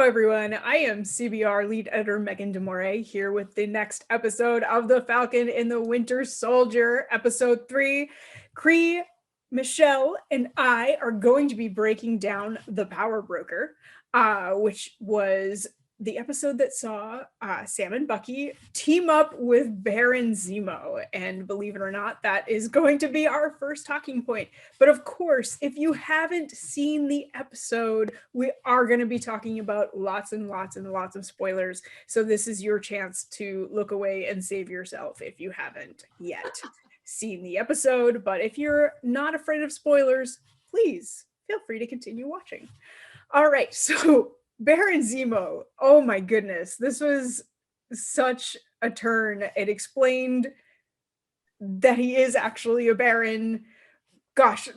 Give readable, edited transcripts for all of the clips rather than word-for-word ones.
everyone. I am CBR lead editor Meagan Damore here with the next episode of The Falcon and the Winter Soldier, episode 3. Cree, Michelle, and I are going to be breaking down The Power Broker, which was the episode that saw Sam and Bucky team up with Baron Zemo. And believe it or not, that is going to be our first talking point. But of course, if you haven't seen the episode, we are going to be talking about lots and lots and lots of spoilers. So this is your chance to look away and save yourself if you haven't yet seen the episode. But if you're not afraid of spoilers, please feel free to continue watching. All right, so Baron Zemo, oh my goodness, this was such a turn. It explained that he is actually a Baron. Gosh,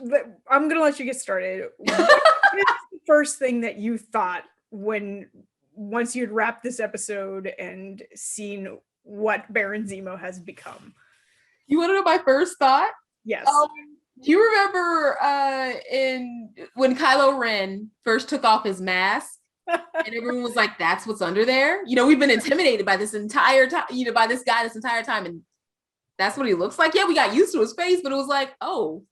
I'm gonna let you get started. What is the first thing that you thought once you'd wrapped this episode and seen what Baron Zemo has become? You want to know my first thought? Yes. Do you remember when Kylo Ren first took off his mask? And everyone was like, that's what's under there. You know, we've been intimidated by this entire time, by this guy this entire time. And that's what he looks like. Yeah, we got used to his face, but it was like, oh,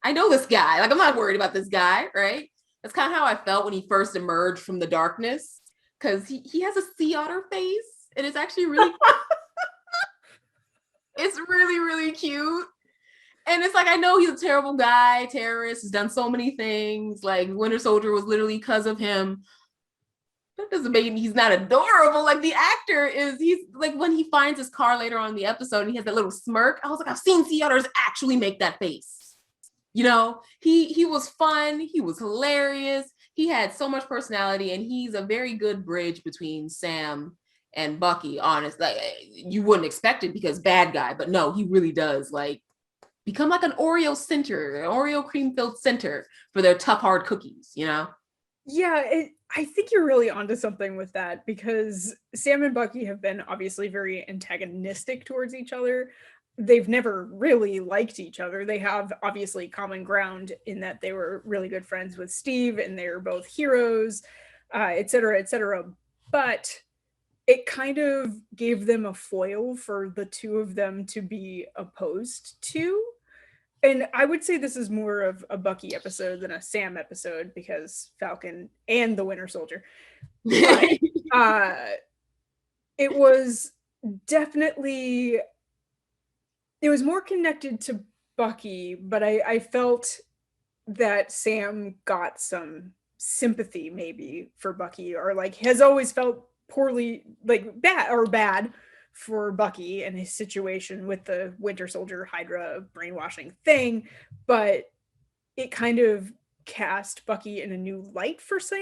I know this guy. Like, I'm not worried about this guy, right? That's kind of how I felt when he first emerged from the darkness. Because he has a sea otter face. And it's actually really it's really, really cute. And it's like, I know he's a terrible guy, terrorist, has done so many things. Like, Winter Soldier was literally because of him. That doesn't mean he's not adorable. Like, the actor he's like, when he finds his car later on in the episode and he has that little smirk, I was like, I've seen sea otters actually make that face. You know, he was fun. He was hilarious. He had so much personality, and he's a very good bridge between Sam and Bucky, honest. Like, you wouldn't expect it because bad guy, but no, he really does like become like an Oreo center, an Oreo cream-filled center for their tough, hard cookies, you know? Yeah, I think you're really onto something with that, because Sam and Bucky have been obviously very antagonistic towards each other. They've never really liked each other. They have obviously common ground in that they were really good friends with Steve and they're both heroes, et cetera, et cetera. But it kind of gave them a foil for the two of them to be opposed to. And I would say this is more of a Bucky episode than a Sam episode, because Falcon and the Winter Soldier. But, it was definitely, it was more connected to Bucky, but I felt that Sam got some sympathy maybe for Bucky, or like has always felt poorly, like bad for Bucky and his situation with the Winter Soldier Hydra brainwashing thing, but it kind of cast Bucky in a new light for Sam.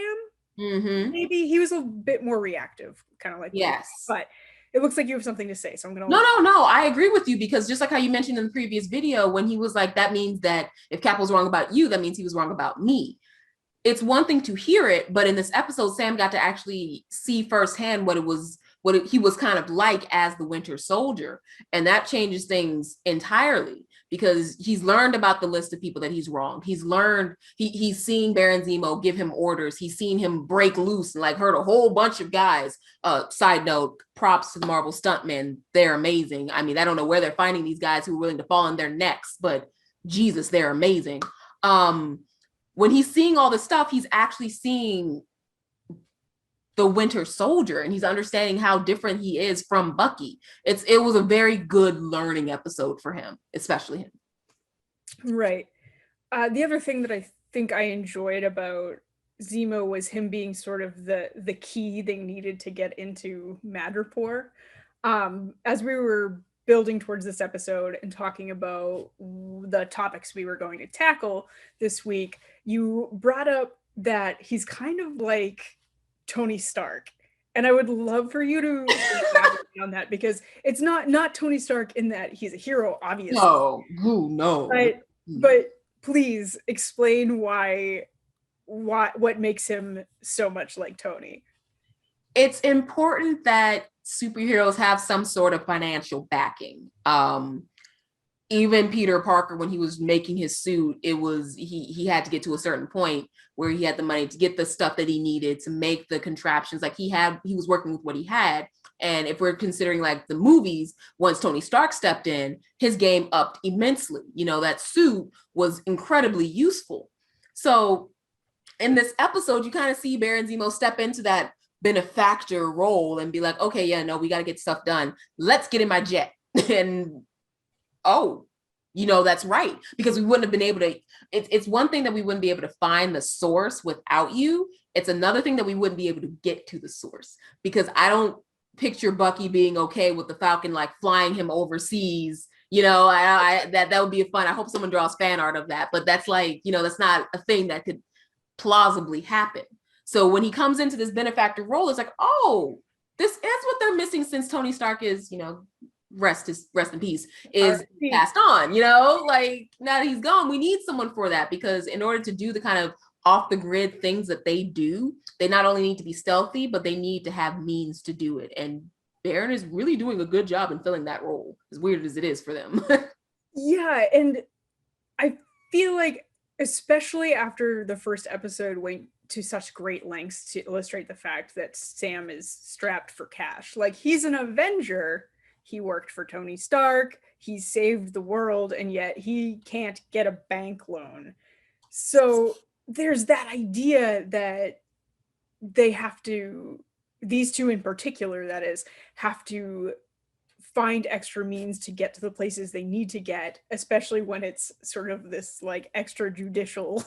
Mm-hmm. Maybe he was a bit more reactive, kind of like yes. But it looks like you have something to say, so I'm gonna. No, I agree with you, because just like how you mentioned in the previous video, when he was like, that means that if Cap was wrong about you, that means he was wrong about me. It's one thing to hear it, but in this episode, Sam got to actually see firsthand what he was kind of like as the Winter Soldier. And that changes things entirely, because he's learned about the list of people that he's wronged. He's learned, he's seen Baron Zemo give him orders. He's seen him break loose and like hurt a whole bunch of guys. Side note, props to the Marvel stuntmen. They're amazing. I mean, I don't know where they're finding these guys who are willing to fall on their necks, but Jesus, they're amazing. When he's seeing all this stuff, he's actually seeing the Winter Soldier, and he's understanding how different he is from Bucky. It was a very good learning episode for him, especially him. Right. The other thing that I think I enjoyed about Zemo was him being sort of the key they needed to get into Madripoor. As we were building towards this episode and talking about the topics we were going to tackle this week, you brought up that he's kind of like Tony Stark, and I would love for you to elaborate on that, because it's not Tony Stark in that he's a hero, obviously. No. But please explain what makes him so much like Tony. It's important that superheroes have some sort of financial backing. even Peter Parker, when he was making his suit, it was he had to get to a certain point where he had the money to get the stuff that he needed to make the contraptions. Like he was working with what he had. And if we're considering like the movies, once Tony Stark stepped in, his game upped immensely. You know, that suit was incredibly useful. So in this episode, you kind of see Baron Zemo step into that benefactor role and be like, okay, yeah, no, we got to get stuff done. Let's get in my jet. And oh, you know, that's right. Because we wouldn't have been able to, it's one thing that we wouldn't be able to find the source without you. It's another thing that we wouldn't be able to get to the source, because I don't picture Bucky being okay with the Falcon, like flying him overseas. You know, that would be fun. I hope someone draws fan art of that, but that's like, you know, that's not a thing that could plausibly happen. So when he comes into this benefactor role, it's like, oh, this is what they're missing, since Tony Stark is, you know, rest in peace, is passed on. You know, like now that he's gone, we need someone for that, because in order to do the kind of off the grid things that they do, they not only need to be stealthy, but they need to have means to do it. And Baron is really doing a good job in filling that role, as weird as it is for them. Yeah, and I feel like, especially after the first episode went to such great lengths to illustrate the fact that Sam is strapped for cash. Like, he's an Avenger. He worked for Tony Stark. He saved the world, and yet he can't get a bank loan. So there's that idea that they have to, these two in particular, that is, have to find extra means to get to the places they need to get, especially when it's sort of this like extrajudicial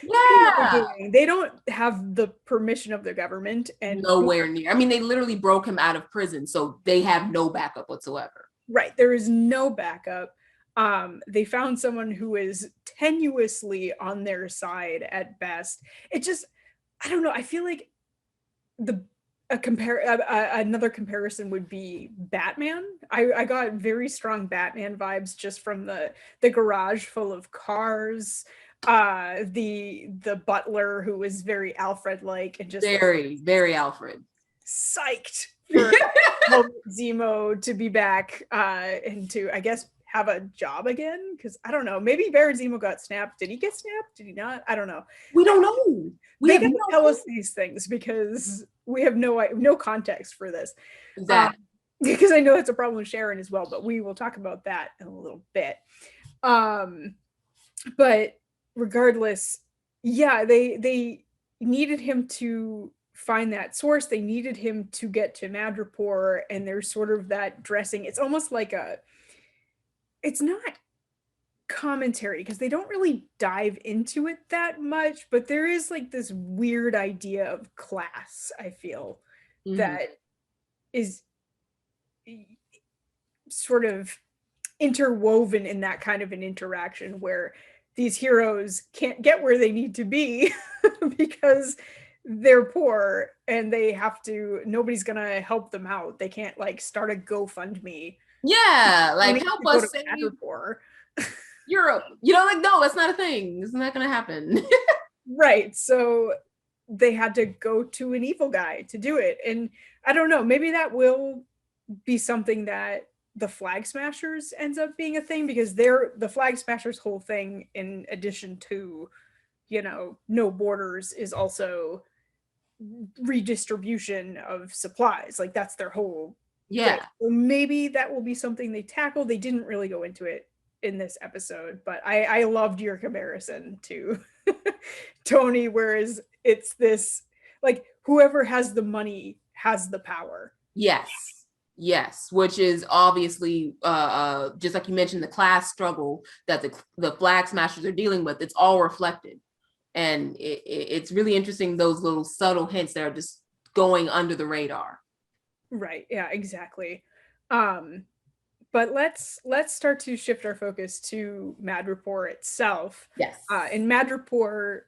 thing. They don't have the permission of the government, and nowhere near. I mean, they literally broke him out of prison, so they have no backup whatsoever. Right, there is no backup. They found someone who is tenuously on their side at best. It just, I don't know, I feel like another comparison would be Batman. I got very strong Batman vibes just from the garage full of cars, the butler who was very Alfred-like, and just very, like, very Alfred. Psyched for Zemo to be back and to, I guess, have a job again, because I don't know, maybe Baron Zemo got snapped. Did he get snapped? Did he not? I don't know. We don't know. They gotta tell us these things, because we have no context for this. Because I know that's a problem with Sharon as well, but we will talk about that in a little bit. But regardless, yeah, they needed him to find that source. They needed him to get to Madripoor, and there's sort of that dressing. It's almost like it's not commentary, because they don't really dive into it that much, but there is like this weird idea of class, I feel, that is sort of interwoven in that kind of an interaction, where these heroes can't get where they need to be because they're poor, and they have to, nobody's gonna help them out. They can't like start a GoFundMe. Yeah, like help us save Europe. You know, like, no, that's not a thing. It's not gonna happen. Right. So they had to go to an evil guy to do it. And I don't know, maybe that will be something that the Flagsmashers ends up being a thing, because the Flagsmashers whole thing, in addition to, you know, no borders, is also redistribution of supplies. Like, that's their whole thing. So maybe that will be something they tackle. They didn't really go into it in this episode, but I loved your comparison to Tony, whereas it's this, like, whoever has the money has the power. Yes, which is obviously just like you mentioned, the class struggle that the Flagsmashers are dealing with. It's all reflected, and it's really interesting, those little subtle hints that are just going under the radar. Right. Yeah, exactly. But let's start to shift our focus to Madripoor itself. Yes. And Madripoor,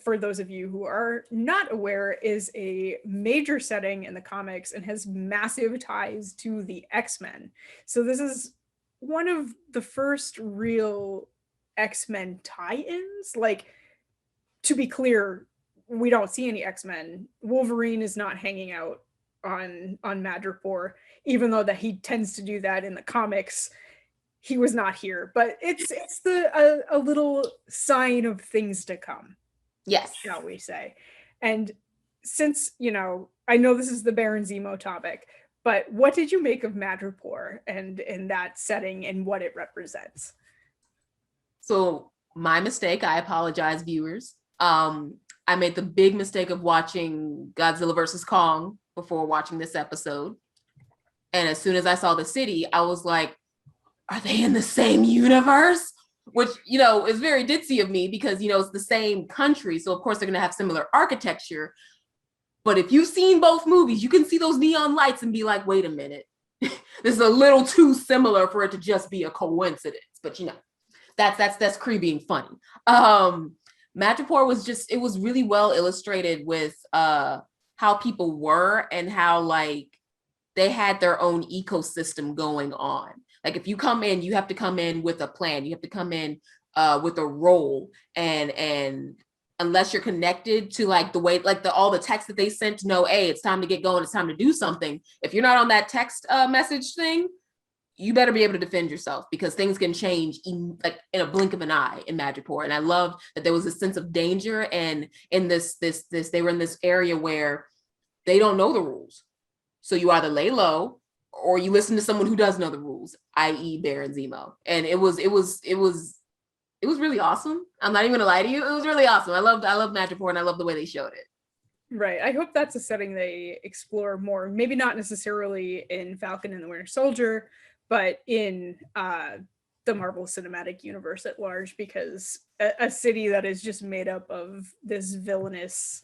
for those of you who are not aware, is a major setting in the comics and has massive ties to the X-Men. So this is one of the first real X-Men tie-ins. Like, to be clear, we don't see any X-Men. Wolverine is not hanging out on Madripoor, even though that he tends to do that in the comics. he was not here, but it's the a little sign of things to come. Yes. Shall we say. And since, I know this is the Baron Zemo topic, but what did you make of Madripoor and in that setting and what it represents? So my mistake, I apologize, viewers. I made the big mistake of watching Godzilla versus Kong before watching this episode. And as soon as I saw the city, I was like, are they in the same universe? Which, is very ditzy of me because, it's the same country. So of course they're going to have similar architecture. But if you've seen both movies, you can see those neon lights and be like, wait a minute, this is a little too similar for it to just be a coincidence. But that's Cree being funny. Madripoor it was really well illustrated with how people were and how like they had their own ecosystem going on. Like if you come in, you have to come in with a plan. You have to come in with a role, and unless you're connected to like the way, like all the text that they sent to know, hey, it's time to get going, it's time to do something. If you're not on that text message thing, you better be able to defend yourself because things can change in a blink of an eye in Madripoor. And I loved that there was a sense of danger, and in this they were in this area where they don't know the rules. So you either lay low or you listen to someone who does know the rules, i.e. Baron Zemo. And it was really awesome. I'm not even gonna lie to you. It was really awesome. I loved Madripoor, and I love the way they showed it. Right. I hope that's a setting they explore more. Maybe not necessarily in Falcon and the Winter Soldier, but in the Marvel Cinematic Universe at large, because a city that is just made up of this villainous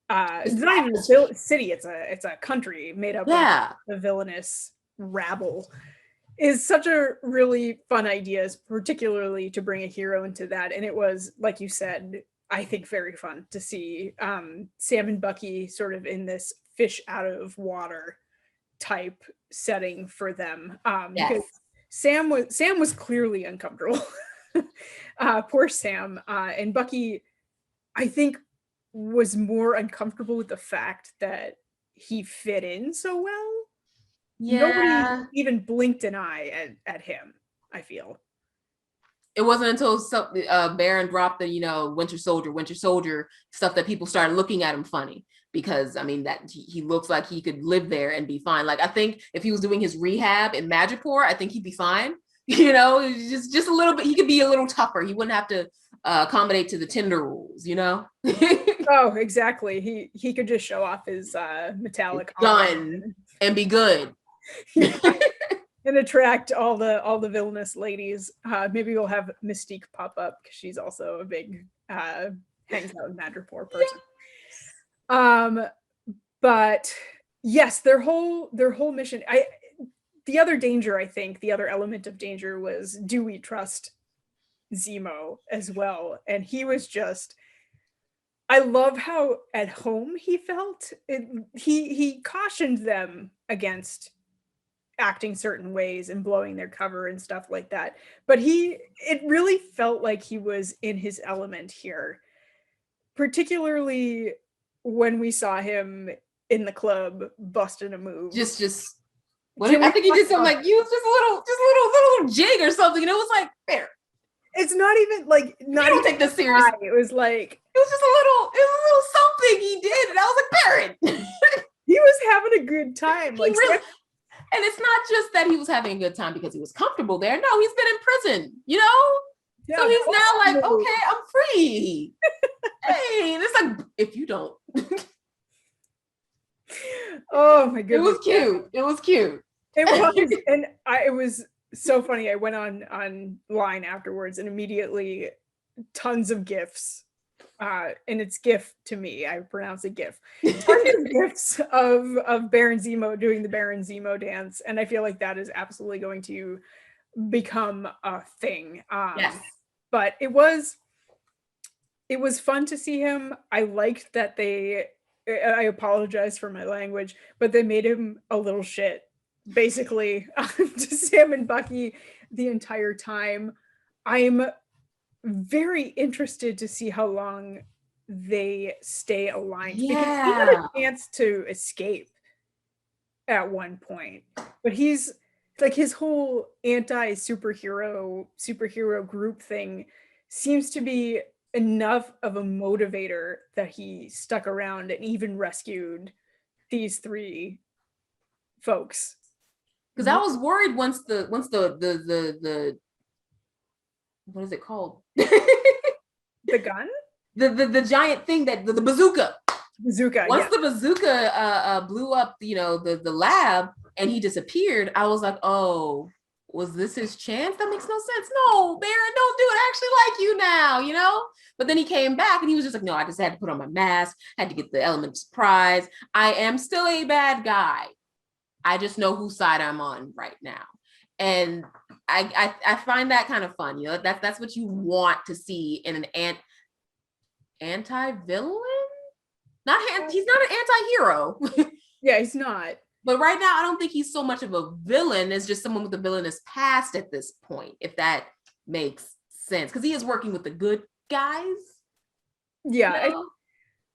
it's not even a city, it's a country made up of the villainous rabble is such a really fun idea, particularly to bring a hero into that. And it was, like you said, I think very fun to see Sam and Bucky sort of in this fish out of water type setting for them. Because Sam was clearly uncomfortable. Poor Sam. And Bucky, I think, was more uncomfortable with the fact that he fit in so well. Nobody even blinked an eye at him, I feel. It wasn't until Baron dropped the Winter Soldier stuff that people started looking at him funny, because I mean that he looks like he could live there and be fine. Like I think if he was doing his rehab in Madripoor, I think he'd be fine. Just a little bit. He could be a little tougher. He wouldn't have to accommodate to the Tinder rules. Oh, exactly. He could just show off his metallic gun and be good. And attract all the villainous ladies. Maybe we'll have Mystique pop up because she's also a big hangs out in Madripoor person. Yes. But yes, their whole mission. The other danger, I think, the other element of danger was, do we trust Zemo as well? And he was just, I love how at home he felt. He cautioned them against acting certain ways and blowing their cover and stuff like that. But it really felt like he was in his element here, particularly when we saw him in the club busting a move. I think he did something like, you just a little jig or something. And it was like, fair. It's not even like, not don't take this seriously. It was like, it was a little something he did. And I was like, Baron. He was having a good time. Like, really, and it's not just that he was having a good time because he was comfortable there. No, he's been in prison, Yeah, so he's now like, okay, I'm free. Hey, and it's like, if you don't. Oh my goodness. It was cute. It was, and it was so funny. I went online afterwards and immediately tons of GIFs. And it's GIF to me. I pronounce it GIF. Tons of GIFs of Baron Zemo doing the Baron Zemo dance, and I feel like that is absolutely going to become a thing. Yes. But it was fun to see him. I liked that I apologize for my language, but they made him a little shit, basically, to Sam and Bucky the entire time. I'm very interested to see how long they stay aligned, because he had a chance to escape at one point, but he's like his whole superhero group thing seems to be enough of a motivator that he stuck around and even rescued these three folks. Because I was worried once the what is it called? The gun? The giant thing that the bazooka. Bazooka. Once the bazooka blew up, the lab and he disappeared, I was like, oh, was this his chance? That makes no sense. No, Baron, don't do it. I actually like you now, But then he came back and he was just like, no, I just had to put on my mask, had to get the element of surprise. I am still a bad guy. I just know whose side I'm on right now. And I find that kind of fun. That's what you want to see in an anti-villain. He's not an anti-hero. Yeah, he's not. But right now, I don't think he's so much of a villain as just someone with a villainous past at this point, if that makes sense. Because he is working with the good guys. Yeah.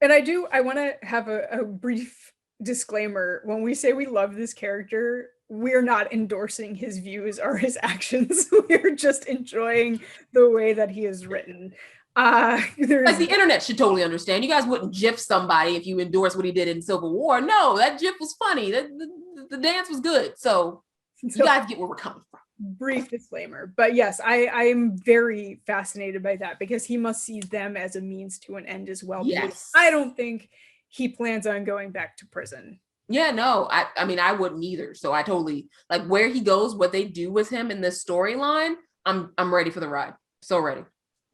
I want to have a brief disclaimer. When we say we love this character, we're not endorsing his views or his actions. We're just enjoying the way that he is written. Like the internet should totally understand. You guys wouldn't GIF somebody if you endorse what he did in Civil War. No, that GIF was funny. The dance was good. So you guys get where we're coming from. Brief disclaimer. But yes, I'm very fascinated by that because he must see them as a means to an end as well. Yes. I don't think he plans on going back to prison. Yeah, no, I mean, I wouldn't either. So I totally, like, where he goes, what they do with him in this storyline, I'm ready for the ride. So ready.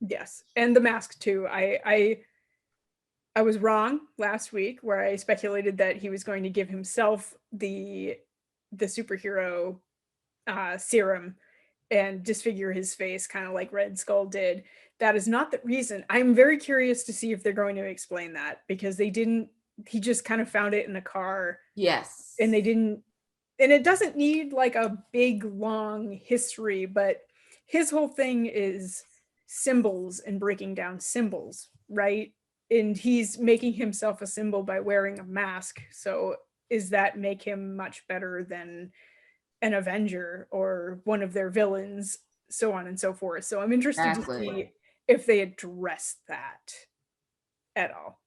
Yes, and the mask too. I was wrong last week where I speculated that he was going to give himself the superhero serum and disfigure his face, kind of like Red Skull did. That is not the reason. I'm very curious to see if they're going to explain that because they didn't. He just kind of found it in a car. Yes, and they didn't. And it doesn't need like a big long history, but his whole thing is symbols and breaking down symbols, right? And he's making himself a symbol by wearing a mask. So does that make him much better than an Avenger or one of their villains, so on and so forth? So I'm interested to see if they address that at all.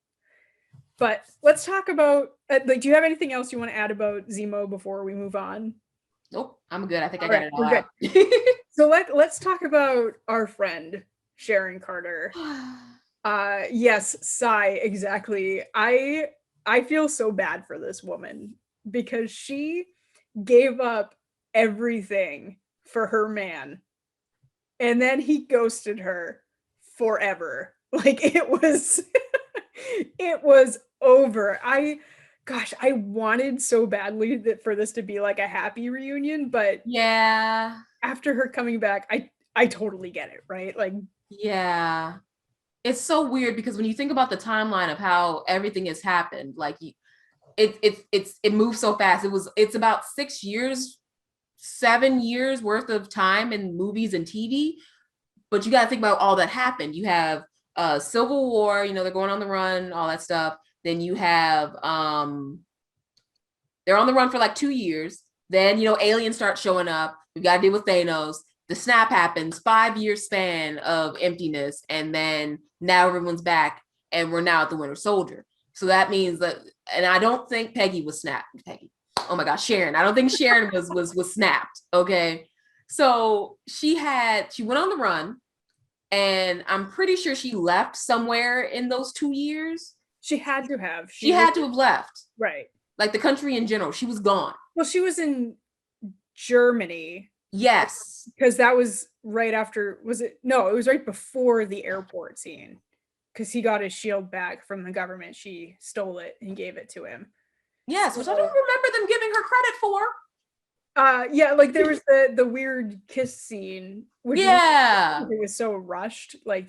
But let's talk about, do you have anything else you want to add about Zemo before we move on? Nope, I'm good. I think I got it all out. So let's talk about our friend Sharon Carter. Yes, sigh, exactly. I feel so bad for this woman because she gave up everything for her man, and then he ghosted her forever. Like it was over. I wanted so badly that for this to be like a happy reunion, but yeah, after her coming back, I totally get it, right? Like, yeah, it's so weird because when you think about the timeline of how everything has happened, like it moves so fast. It's about 6 years, 7 years worth of time in movies and TV, but you got to think about all that happened. You have Civil War, they're going on the run, all that stuff. Then you have they're on the run for like 2 years. Then aliens start showing up. We got to deal with Thanos. The snap happens, 5-year span of emptiness, and then now everyone's back, and we're now at the Winter Soldier. So that means that, and I don't think Peggy was snapped. Peggy, oh my gosh, Sharon. I don't think Sharon was snapped. Okay, so she went on the run, and I'm pretty sure she left somewhere in those 2 years. She had to have. She had to have left. Right. Like the country in general, she was gone. Well, she was in Germany. Yes. Because that was right after, was it? No, it was right before the airport scene. Because he got his shield back from the government. She stole it and gave it to him. Yes, which I don't remember them giving her credit for. Yeah, like there was the weird kiss scene. Which it was so rushed. Like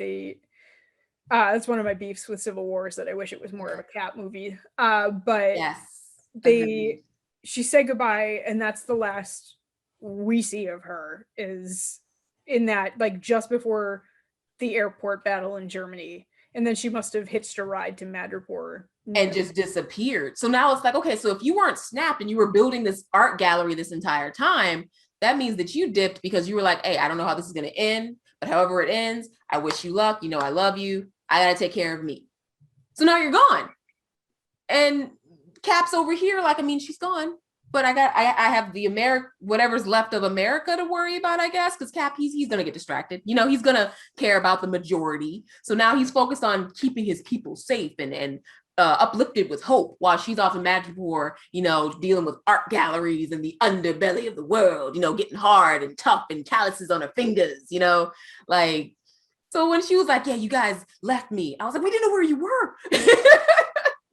that's one of my beefs with Civil War is that I wish it was more of a cat movie. But yes, she said goodbye, and that's the last we see of her is in that, like, just before the airport battle in Germany, and then she must have hitched a ride to Madripoor and just disappeared. So now it's like, okay, so if you weren't snapped and you were building this art gallery this entire time, that means that you dipped because you were like, hey, I don't know how this is going to end, but however it ends, I wish you luck. You know, I love you. I got to take care of me. So now you're gone. And Cap's over here, like, I mean, she's gone, but I have the whatever's left of America to worry about, I guess, because Cap, he's going to get distracted. You know, he's going to care about the majority. So now he's focused on keeping his people safe and uplifted with hope, while she's off in Madripoor, you know, dealing with art galleries and the underbelly of the world, you know, getting hard and tough and calluses on her fingers, you know, like, so when she was like, yeah, you guys left me, I was like, we didn't know where you were.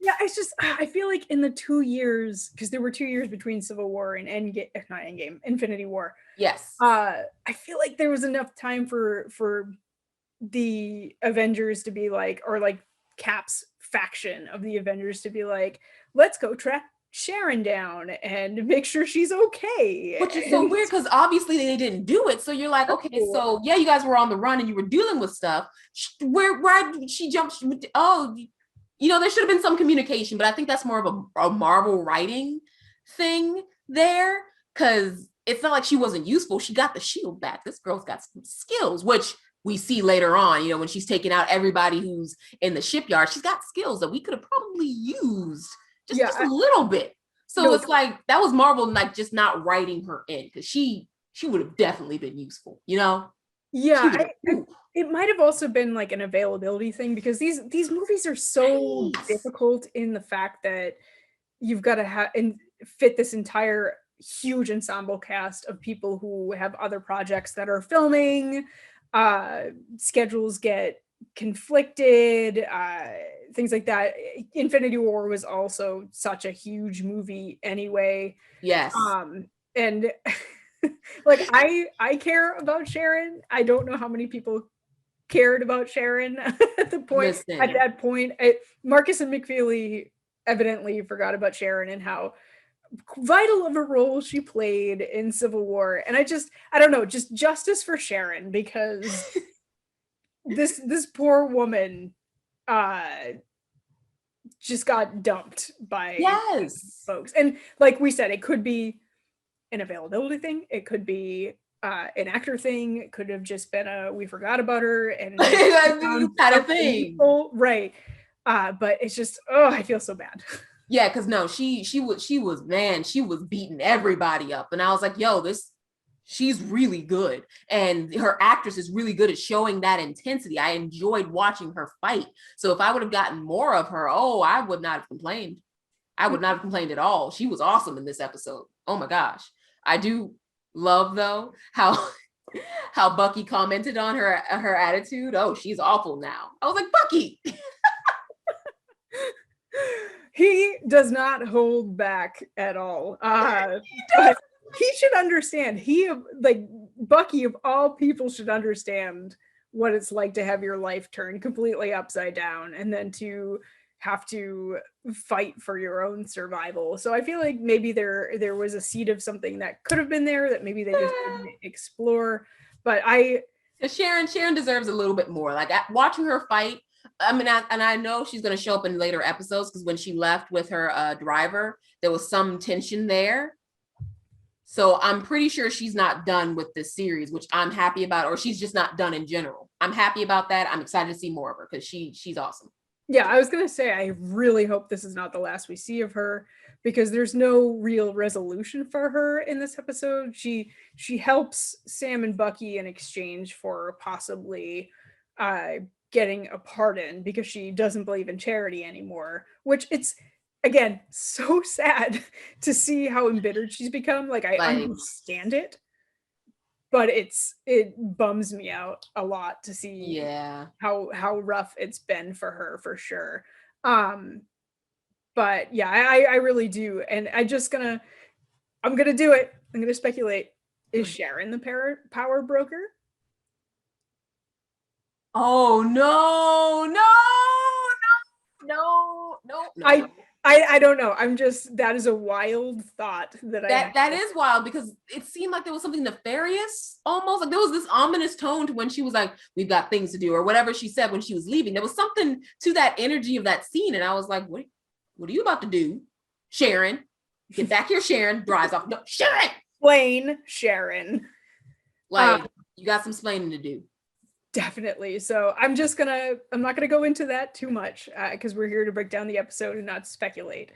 Yeah, I feel like in the 2 years, because there were 2 years between Civil War and Infinity War. Yes. I feel like there was enough time for the Avengers to be like, or like Cap's faction of the Avengers to be like, let's go track Sharon down and make sure she's okay. Which is so weird because obviously they didn't do it. So you're like, okay, so yeah, you guys were on the run and you were dealing with stuff. Where she jumped? Oh, you know, there should have been some communication, but I think that's more of a Marvel writing thing there, because it's not like she wasn't useful. She got the shield back. This girl's got some skills, which we see later on, you know, when she's taking out everybody who's in the shipyard. She's got skills that we could have probably used just a little bit. So it's like, that was Marvel, like, just not writing her in, because she would have definitely been useful, you know? Yeah, it might have also been like an availability thing, because these movies are so difficult in the fact that you've got to have and fit this entire huge ensemble cast of people who have other projects that are filming. Schedules get conflicted, things like that. Infinity War was also such a huge movie anyway. Yes. And like, I care about Sharon. I don't know how many people cared about Sharon at that point. Marcus and McFeely evidently forgot about Sharon and how vital of a role she played in Civil War. And I don't know, just justice for Sharon, because this poor woman just got dumped by folks. And like we said, it could be an availability thing, it could be an actor thing, it could have just been we forgot about her and had a thing, right? But it's just, I feel so bad. Yeah, because no, she was man, she was beating everybody up, and I was like, yo, she's really good, and her actress is really good at showing that intensity. I enjoyed watching her fight. So if I would have gotten more of her, I would not have complained. I would not have complained at all. She was awesome in this episode. Oh my gosh. I do love, though, how Bucky commented on her attitude. Oh, she's awful now. I was like, Bucky. He does not hold back at all. But he should understand. Bucky of all people should understand what it's like to have your life turned completely upside down and then to have to fight for your own survival. So I feel like maybe there was a seed of something that could have been there that maybe they just didn't explore. But Sharon deserves a little bit more. Like, watching her fight, I mean, I know she's going to show up in later episodes, because when she left with her driver, there was some tension there. So I'm pretty sure she's not done with this series, which I'm happy about, or she's just not done in general. I'm happy about that. I'm excited to see more of her, because she's awesome. Yeah, I was going to say, I really hope this is not the last we see of her, because there's no real resolution for her in this episode. She helps Sam and Bucky in exchange for possibly getting a pardon, because she doesn't believe in charity anymore, which it's, again, so sad to see how embittered she's become. Like, I understand it, but it bums me out a lot to see how rough it's been for her, for sure. But yeah, I really do. And I'm gonna do it. I'm gonna speculate. Is Sharon the power broker? Oh, no. I don't know. That is a wild thought that is wild, because it seemed like there was something nefarious, almost like there was this ominous tone to when she was like, we've got things to do, or whatever she said when she was leaving. There was something to that energy of that scene, and I was like, what are you about to do, Sharon? Get back here, Sharon. Drives off. No, Sharon. Explain, Sharon. Like, you got some explaining to do. Definitely. So I'm not gonna go into that too much because we're here to break down the episode and not speculate.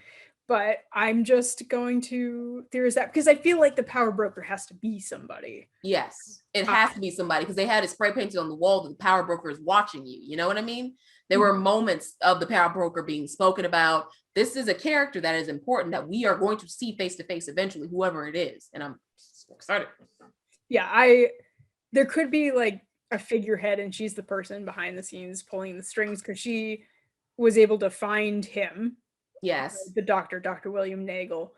But I'm just going to theorize that because I feel like the power broker has to be somebody. Yes, it has to be somebody because they had it spray painted on the wall that the power broker is watching you. You know what I mean? There were moments of the power broker being spoken about. This is a character that is important that we are going to see face to face eventually, whoever it is. And I'm so excited. Yeah, there could be like a figurehead and she's the person behind the scenes pulling the strings because she was able to find him. Yes. The doctor, Dr. William Nagel.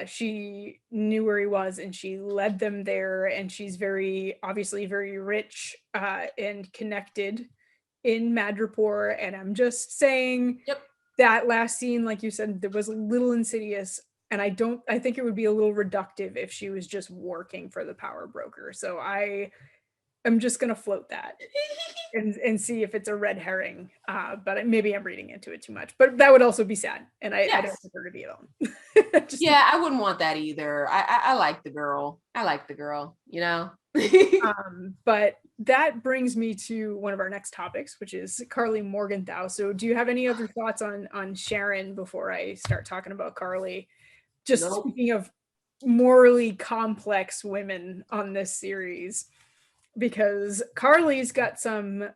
She knew where he was and she led them there, and she's obviously very rich and connected in Madripoor. And I'm just saying that last scene, like you said, there was a little insidious, and I think it would be a little reductive if she was just working for the power broker. So I'm just gonna float that and see if it's a red herring. But maybe I'm reading into it too much. But that would also be sad, and I don't want her to be alone. I wouldn't want that either. I like the girl. You know. But that brings me to one of our next topics, which is Carly Morgenthau. So, do you have any other thoughts on Sharon before I start talking about Carly? Just speaking of morally complex women on this series, because Carly's got some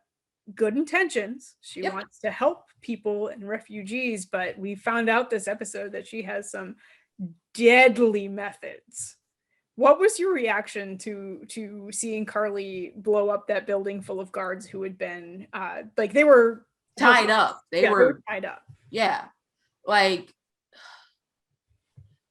good intentions. She wants to help people and refugees, but we found out this episode that she has some deadly methods. What was your reaction to seeing Carly blow up that building full of guards who had been they were tied up? They were tied up. Yeah. Like,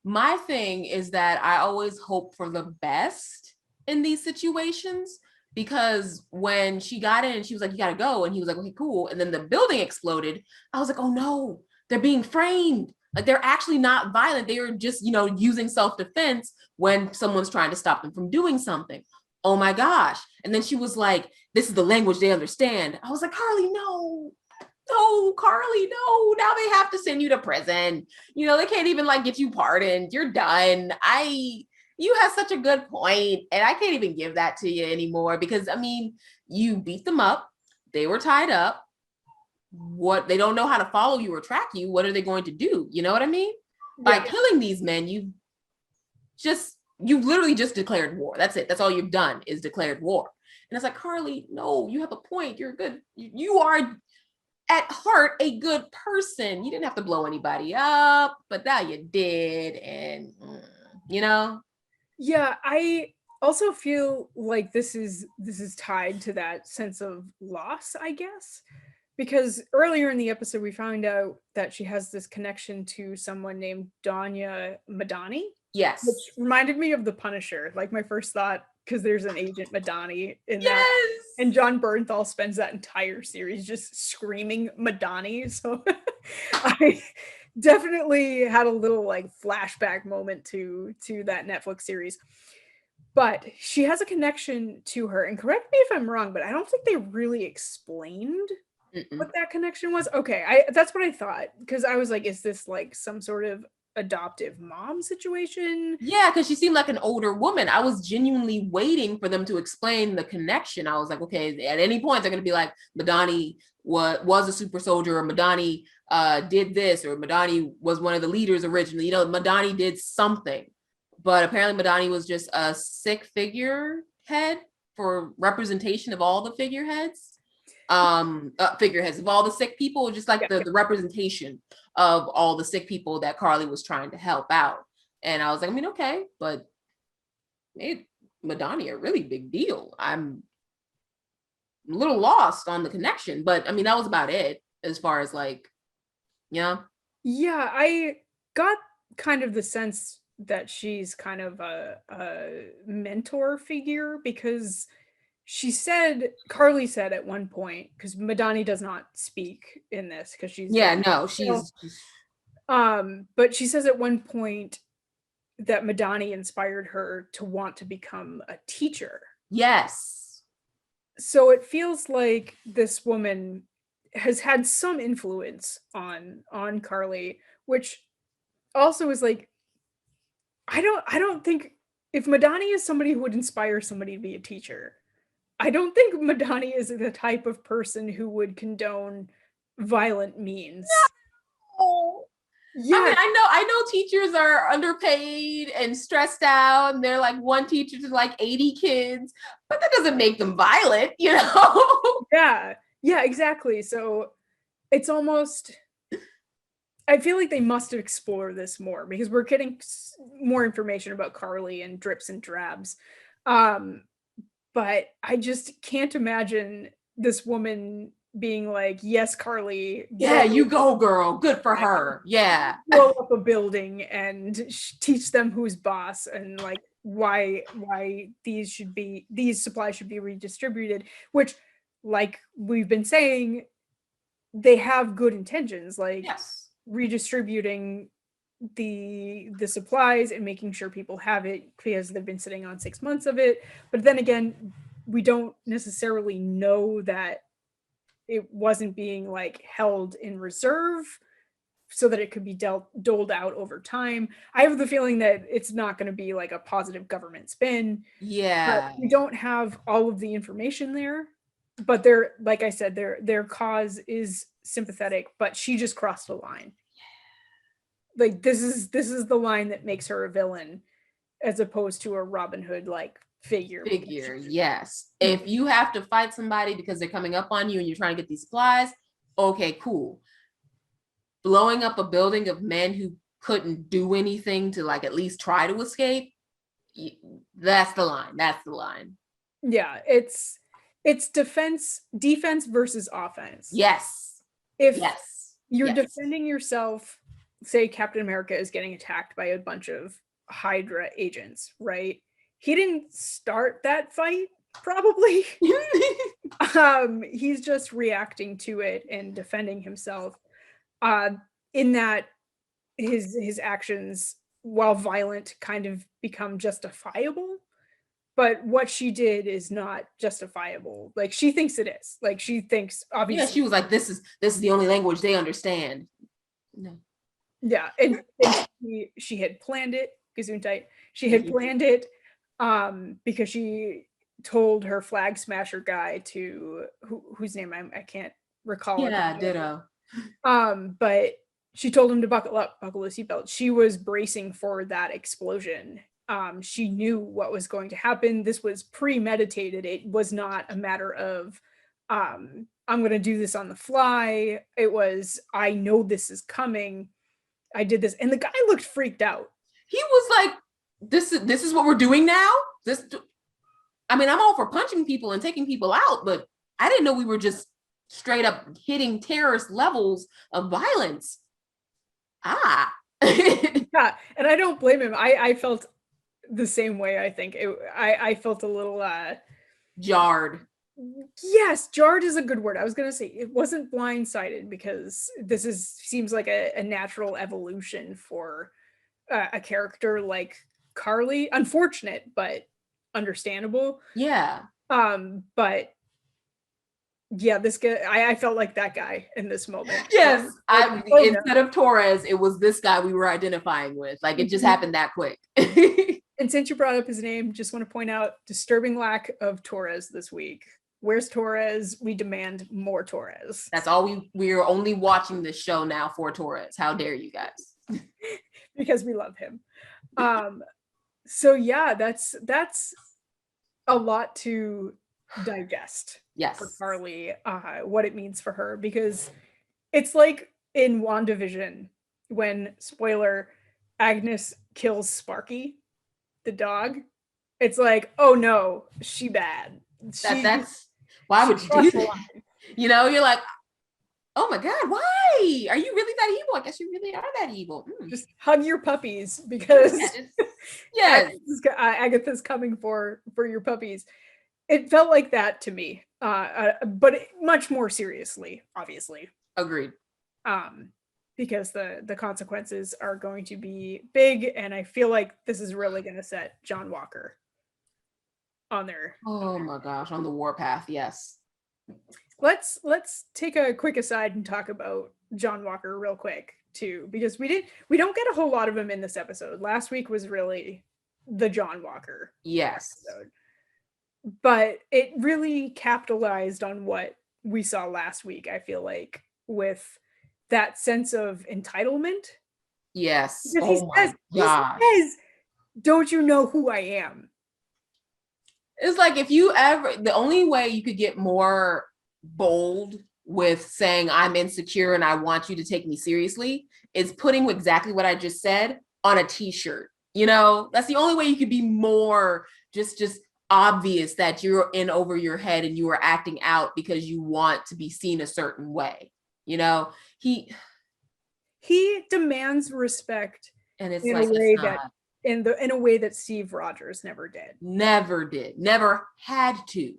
my thing is that I always hope for the best in these situations, because when she got in and she was like, you gotta go, and he was like, okay, cool, and then the building exploded, I was like, oh no, they're being framed. Like, they're actually not violent. They are just, using self-defense when someone's trying to stop them from doing something. Oh my gosh. And then she was like, this is the language they understand. I was like, Carly, no, Carly, no. Now they have to send you to prison. They can't even get you pardoned. You're done. You have such a good point, and I can't even give that to you anymore because, you beat them up. They were tied up. What, they don't know how to follow you or track you. What are they going to do? You know what I mean? By killing these men, you literally just declared war. That's it. That's all you've done is declared war. And it's like, Carly, no, you have a point. You're good. You are at heart a good person. You didn't have to blow anybody up, but now you did. And Yeah, I also feel like this is tied to that sense of loss, I guess. Because earlier in the episode, we found out that she has this connection to someone named Danya Madani. Yes. Which reminded me of The Punisher. Like, my first thought, because there's an Agent Madani in that. And John Bernthal spends that entire series just screaming Madani. So I definitely had a little flashback moment to that Netflix series. But she has a connection to her. And correct me if I'm wrong, but I don't think they really explained what that connection was. Okay, that's what I thought, because I was like, is this some sort of adoptive mom situation? Yeah, because she seemed like an older woman. I was genuinely waiting for them to explain the connection. I was like, okay, at any point they're going to be like, Madani was a super soldier, or Madani did this, or Madani was one of the leaders originally. Madani did something. But apparently Madani was just a sick figurehead for representation of all the figureheads. Figureheads of all the sick people, just the representation of all the sick people that Carly was trying to help out. And I was like, okay, but made Madani a really big deal. I'm a little lost on the connection, but that was about it as far as Yeah, I got kind of the sense that she's kind of a mentor figure, because Carly said at one point, because Madani does not speak in this because she's but she says at one point that Madani inspired her to want to become a teacher. Yes. So it feels like this woman has had some influence on Carly, which also is I don't think if Madani is somebody who would inspire somebody to be a teacher, I don't think Madani is the type of person who would condone violent means. No. Yeah. I mean, I know teachers are underpaid and stressed out, and they're like one teacher to like 80 kids, but that doesn't make them violent, you know? Yeah, exactly. So it's almost, I feel like they must explore this more because we're getting more information about Carly and drips and drabs. But I just can't imagine this woman being like, yes, Carly. Yeah, you go, girl. Good for her. Yeah. Blow up a building and teach them who's boss and like why these supplies should be redistributed, which, like we've been saying, they have good intentions, like yes. redistributing the supplies and making sure people have it because they've been sitting on 6 months of it. But then again, we don't necessarily know that it wasn't being like held in reserve so that it could be doled out over time. I have the feeling that it's not going to be like a positive government spin. Yeah. But we don't have all of the information there. But they're, like I said, their cause is sympathetic, but she just crossed a line. Like this is the line that makes her a villain as opposed to a Robin Hood like figure. Yes. If you have to fight somebody because they're coming up on you and you're trying to get these supplies, okay, cool. Blowing up a building of men who couldn't do anything to like at least try to escape, that's the line. Yeah, it's defense versus offense. Yes. If you're defending yourself, say Captain America is getting attacked by a bunch of Hydra agents, right? He didn't start that fight, probably. He's just reacting to it and defending himself. In that his actions, while violent, kind of become justifiable. But what she did is not justifiable. Like she thinks it is. Like she thinks obviously. Yeah, she was like, "This is the only language they understand." No. Yeah, and she had planned it. Gesundheit. She had planned it because she told her Flagsmasher guy to whose name I can't recall. Yeah, ditto. But she told him to buckle a seatbelt. She was bracing for that explosion. She knew what was going to happen. This was premeditated. It was not a matter of I'm going to do this on the fly. It was, I know this is coming. I did this. And the guy looked freaked out. He was like, this is what we're doing now? I mean, I'm all for punching people and taking people out, but I didn't know we were just straight up hitting terrorist levels of violence. Yeah, and I don't blame him. I felt the same way. I think I felt a little jarred. Yes, jarred is a good word. I was gonna say it wasn't blindsided because this seems like a natural evolution for a character like Carly. Unfortunate, but understandable. Yeah. But yeah, this guy, I felt like that guy in this moment. Yes. Instead of Torres, it was this guy we were identifying with. Like it just happened that quick. And since you brought up his name, just want to point out disturbing lack of Torres this week. Where's Torres? We demand more Torres. That's all we're only watching this show now for Torres. How dare you guys? Because we love him. So yeah, that's a lot to digest. Yes. For Carly, what it means for her, because it's like in WandaVision when, spoiler, Agnes kills Sparky, the dog. It's like, oh no, she bad. That's why would you do that? You know, you're like, oh my God, why? Are you really that evil? I guess you really are that evil. Just hug your puppies because yes, Agatha's coming for your puppies. It felt like that to me, but much more seriously, obviously. Agreed. Because the consequences are going to be big, and I feel like this is really going to set John Walker on there. Oh my gosh, on the warpath, yes. Let's take a quick aside and talk about John Walker real quick too, because we don't get a whole lot of him in this episode. Last week was really the John Walker Yes. episode. But it really capitalized on what we saw last week, I feel like, with that sense of entitlement. Yes. Because Oh my God. he says, don't you know who I am? It's like if you ever, the only way you could get more bold with saying I'm insecure and I want you to take me seriously is putting exactly what I just said on a t-shirt. You know, that's the only way you could be more just obvious that you're in over your head and you are acting out because you want to be seen a certain way. You know, he demands respect, and it's in like a way that in a way that Steve Rogers never did. Never had to.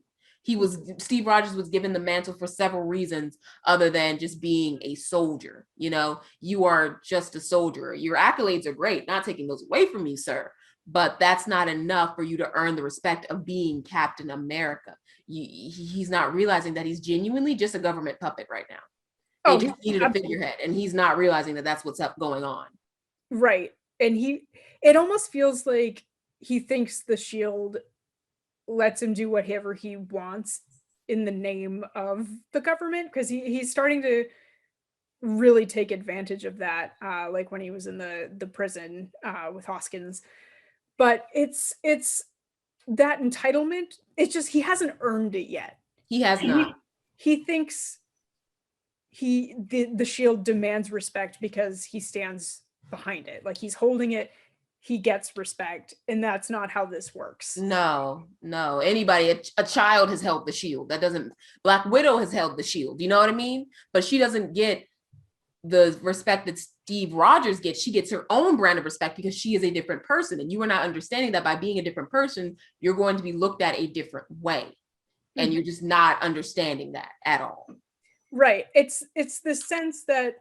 Steve Rogers was given the mantle for several reasons other than just being a soldier. You know, you are just a soldier. Your accolades are great, not taking those away from you, sir. But that's not enough for you to earn the respect of being Captain America. He's not realizing that he's genuinely just a government puppet right now. They just needed a figurehead, and he's not realizing that that's what's going on. Right. And it almost feels like he thinks the Shield lets him do whatever he wants in the name of the government, because he's starting to really take advantage of that, like when he was in the prison with Hoskins. But it's that entitlement. It's just he hasn't earned it yet. He has not. He thinks the Shield demands respect because he stands behind it, like he's holding it, he gets respect, and that's not how this works. No. Anybody, a child has held the shield. That doesn't, Black Widow has held the shield. You know what I mean? But she doesn't get the respect that Steve Rogers gets. She gets her own brand of respect because she is a different person. And you are not understanding that by being a different person, you're going to be looked at a different way. And you're just not understanding that at all. Right. It's the sense that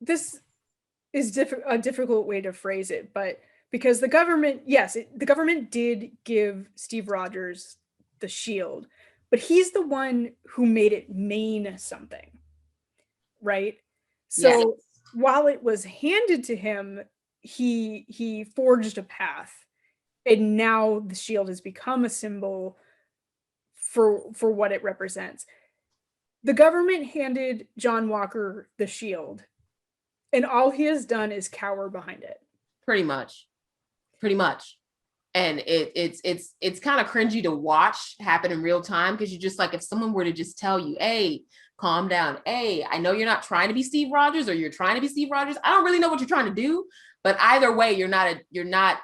this is a difficult way to phrase it, but because the government, yes, the government did give Steve Rogers the shield, but he's the one who made it mean something, right? So yes, while it was handed to him, he forged a path, and now the shield has become a symbol for what it represents. The government handed John Walker the shield, and all he has done is cower behind it. Pretty much. And it's kind of cringy to watch happen in real time, because you're just like, if someone were to just tell you, hey, calm down. Hey, I know you're not trying to be Steve Rogers, or you're trying to be Steve Rogers. I don't really know what you're trying to do, but either way, you're not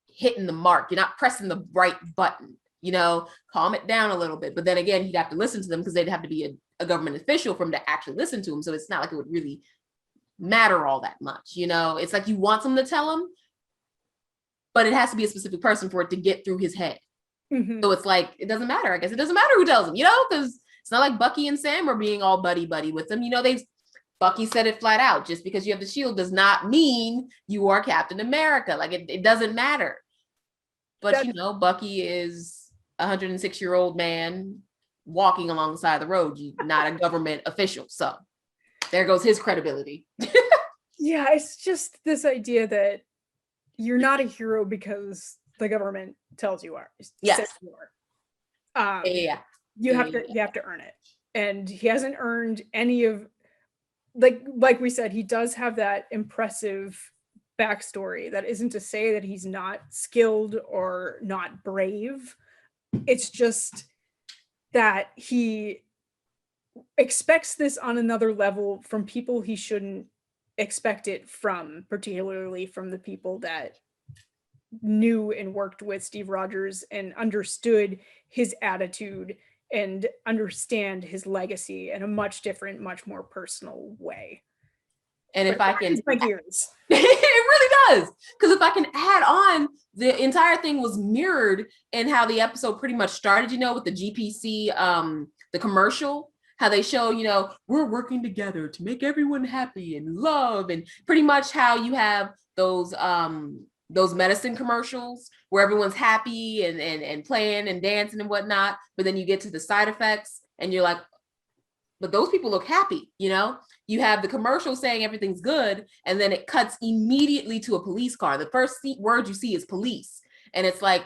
hitting the mark. You're not pressing the right button. You know, calm it down a little bit. But then again, he'd have to listen to them because they'd have to be a government official for him to actually listen to him. So it's not like it would really matter all that much. You know, it's like you want someone to tell him, but it has to be a specific person for it to get through his head. Mm-hmm. So it's like, it doesn't matter. I guess it doesn't matter who tells him, you know, because it's not like Bucky and Sam are being all buddy with them. You know, Bucky said it flat out. Just because you have the shield does not mean you are Captain America. Like it doesn't matter. But you know, Bucky is a 106-year-old man walking along the side of the road, not a government official. So there goes his credibility. Yeah, it's just this idea that you're not a hero because the government tells you are. Yes. You are. You have to earn it. And he hasn't earned any of, like we said, he does have that impressive backstory. That isn't to say that he's not skilled or not brave. It's just that he expects this on another level from people he shouldn't expect it from, particularly from the people that knew and worked with Steve Rogers and understood his attitude and understand his legacy in a much different, much more personal way. And if I can, my gears. It really does. Because if I can add on, the entire thing was mirrored in how the episode pretty much started, you know, with the GPC, the commercial, how they show, you know, we're working together to make everyone happy and love, and pretty much how you have those medicine commercials where everyone's happy and playing and dancing and whatnot, but then you get to the side effects and you're like, but those people look happy, you know? You have the commercial saying everything's good, and then it cuts immediately to a police car. The first word you see is police. And it's like,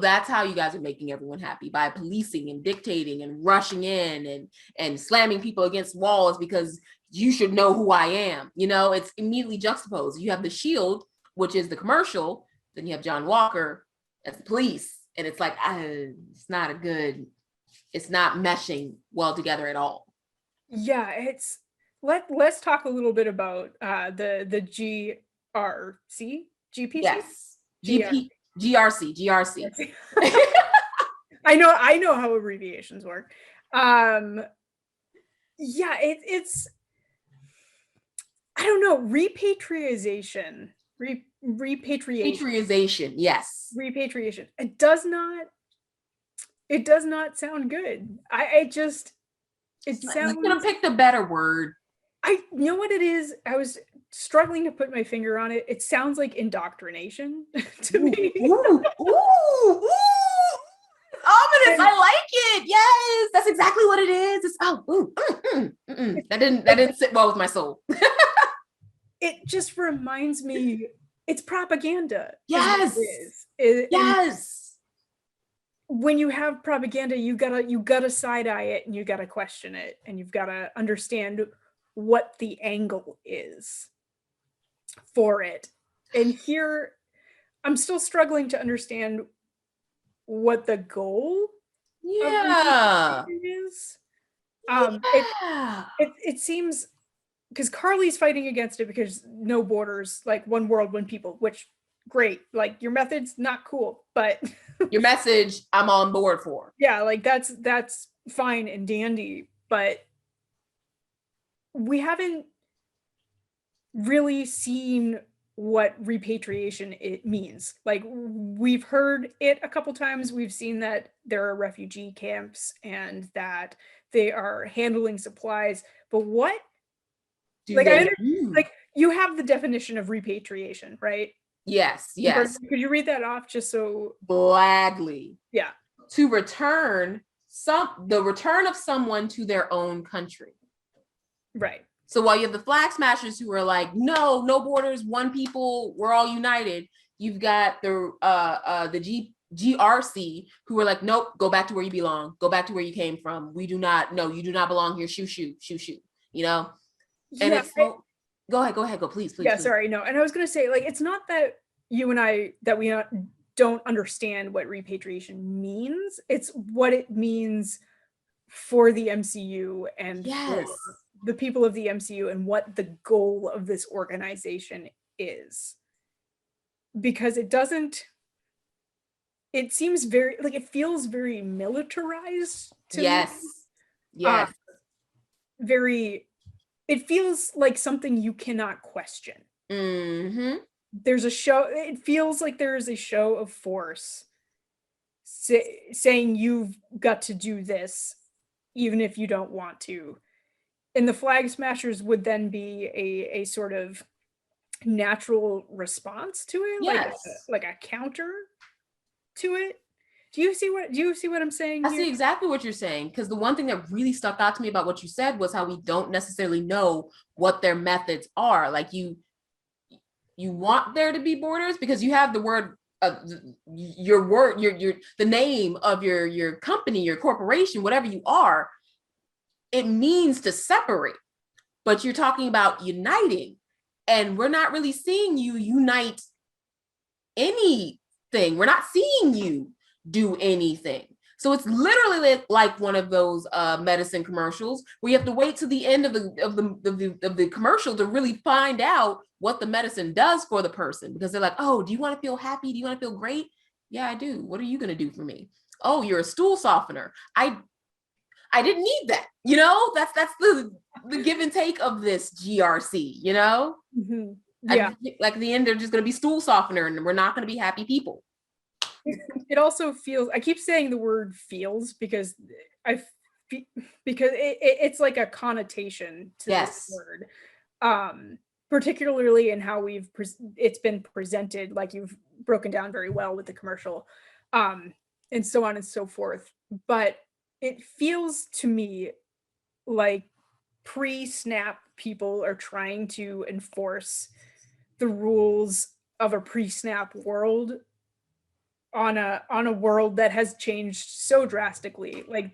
that's how you guys are making everyone happy, by policing and dictating and rushing in and slamming people against walls because you should know who I am. You know, it's immediately juxtaposed. You have the Shield, which is the commercial, then you have John Walker as the police. And it's like, it's not meshing well together at all. Yeah, let's talk a little bit about the GRC, GPC? Yes. GRC. I know how abbreviations work. Yeah, it's I don't know, repatriation. Repatriation, yes. Repatriation. It does not sound good. It sounds, you could have picked a better word. You know what it is? I was struggling to put my finger on it. It sounds like indoctrination to me. Ooh, ominous. I like it. Yes, that's exactly what it is. It's that didn't sit well with my soul. It just reminds me, it's propaganda. Yes. Yes. When you have propaganda, you gotta side eye it, and you gotta question it, and you've gotta understand what the angle is for it. And here, I'm still struggling to understand what the goal of is. It seems, because Carly's fighting against it because no borders, like one world, one people, which great. Like, your method's not cool, but your message I'm on board for. Yeah, like that's fine and dandy, but we haven't really seen what repatriation it means. Like, we've heard it a couple times. We've seen that there are refugee camps and that they are handling supplies, but what like, you have the definition of repatriation, right? Yes. Could you read that off just so? Gladly. Yeah. To return the return of someone to their own country. Right. So while you have the Flagsmashers who are like, no borders, one people, we're all united. You've got the GRC who are like, nope, go back to where you belong. Go back to where you came from. You do not belong here. Shoo. You know? And it's go ahead, please. Yeah, please. Sorry, no. And I was gonna say, like, it's not that you and I don't understand what repatriation means. It's what it means for the MCU and for the people of the MCU, and what the goal of this organization is. Because it seems very, like, it feels very militarized to me. Yes. It feels like something you cannot question. Mm-hmm. It feels like there is a show of force saying you've got to do this even if you don't want to. And the Flagsmashers would then be a sort of natural response to it, like a counter to it. Do you see what I'm saying? I see exactly what you're saying, because the one thing that really stuck out to me about what you said was how we don't necessarily know what their methods are. Like, you want there to be borders because you have the word, the name of your company, your corporation, whatever you are. It means to separate, but you're talking about uniting, and we're not really seeing you unite anything. We're not seeing you do anything. So it's literally like one of those medicine commercials where you have to wait to the end of the commercial to really find out what the medicine does for the person, because they're like, oh, do you want to feel happy? Do you want to feel great? Yeah, I do. What are you going to do for me? Oh, you're a stool softener. I didn't need that. You know, that's the give and take of this GRC, you know? Mm-hmm. Yeah. Like, at the end, they're just going to be stool softener, and we're not going to be happy people. It also feels, I keep saying the word feels because it's like a connotation to this word, particularly in how it's been presented, like you've broken down very well with the commercial, and so on and so forth. But it feels to me like pre-snap people are trying to enforce the rules of a pre-snap world on a world that has changed so drastically. Like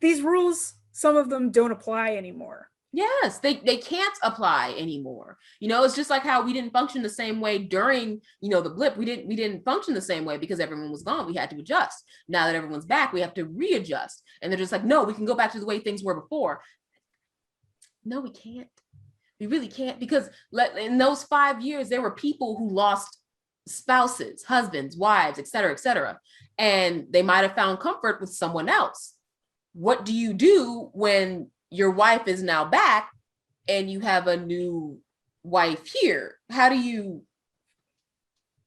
these rules, some of them don't apply anymore. Yes, they can't apply anymore. It's just like how we didn't function the same way during, the blip. We didn't function the same way because everyone was gone. We had to adjust. Now that everyone's back, we have to readjust. And they're just like, no, we can go back to the way things were before. No, we can't. We really can't, because in those 5 years, there were people who lost spouses, husbands, wives, et cetera, and they might have found comfort with someone else. What do you do when your wife is now back and you have a new wife here? How do you,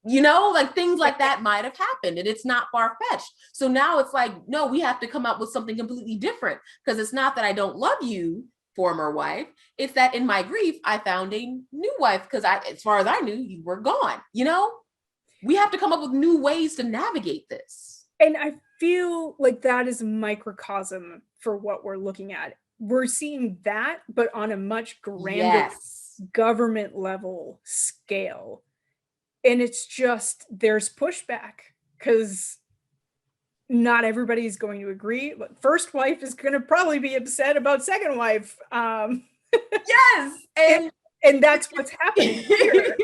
like things like that might have happened, and it's not far-fetched. So now it's like, no, we have to come up with something completely different, because it's not that I don't love you, former wife, it's that in my grief, I found a new wife, because as far as I knew, you were gone. We have to come up with new ways to navigate this. And I feel like that is a microcosm for what we're looking at. We're seeing that, but on a much grander government level scale. And it's just, there's pushback, because not everybody's going to agree. First wife is going to probably be upset about second wife. Yes. And that's what's happening here.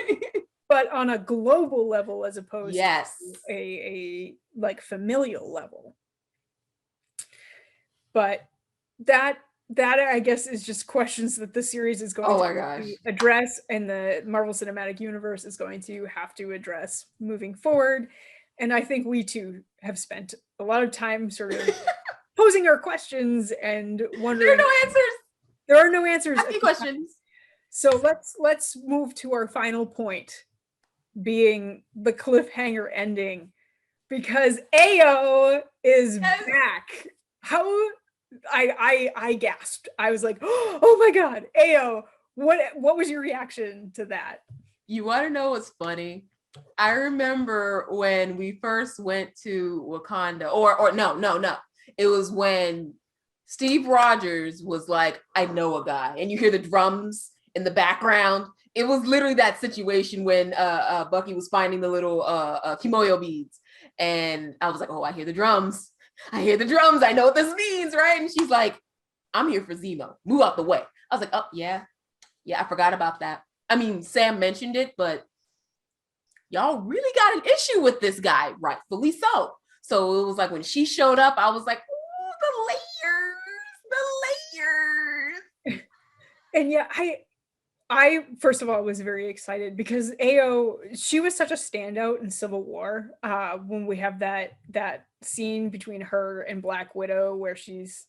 But on a global level, as opposed to a like familial level. But that I guess is just questions that the series is going to address, and the Marvel Cinematic Universe is going to have to address moving forward. And I think we too have spent a lot of time sort of posing our questions and wondering. There are no answers. There are no answers. Happy questions. So let's move to our final point, being the cliffhanger ending, because Ao is back. How I gasped. I was like, oh my God, Ao, what was your reaction to that? You want to know what's funny? I remember when we first went to Wakanda, or no. It was when Steve Rogers was like, I know a guy, and you hear the drums in the background. It was literally that situation when Bucky was finding the little kimoyo beads, and I was like, oh, I hear the drums. I know what this means, right? And she's like, I'm here for Zemo. Move out the way. I was like, oh, yeah, I forgot about that. I mean, Sam mentioned it, but y'all really got an issue with this guy, rightfully so. So it was like when she showed up, I was like, ooh, the layers. And yeah, I first of all was very excited, because Ao, she was such a standout in Civil War. When we have that scene between her and Black Widow, where she's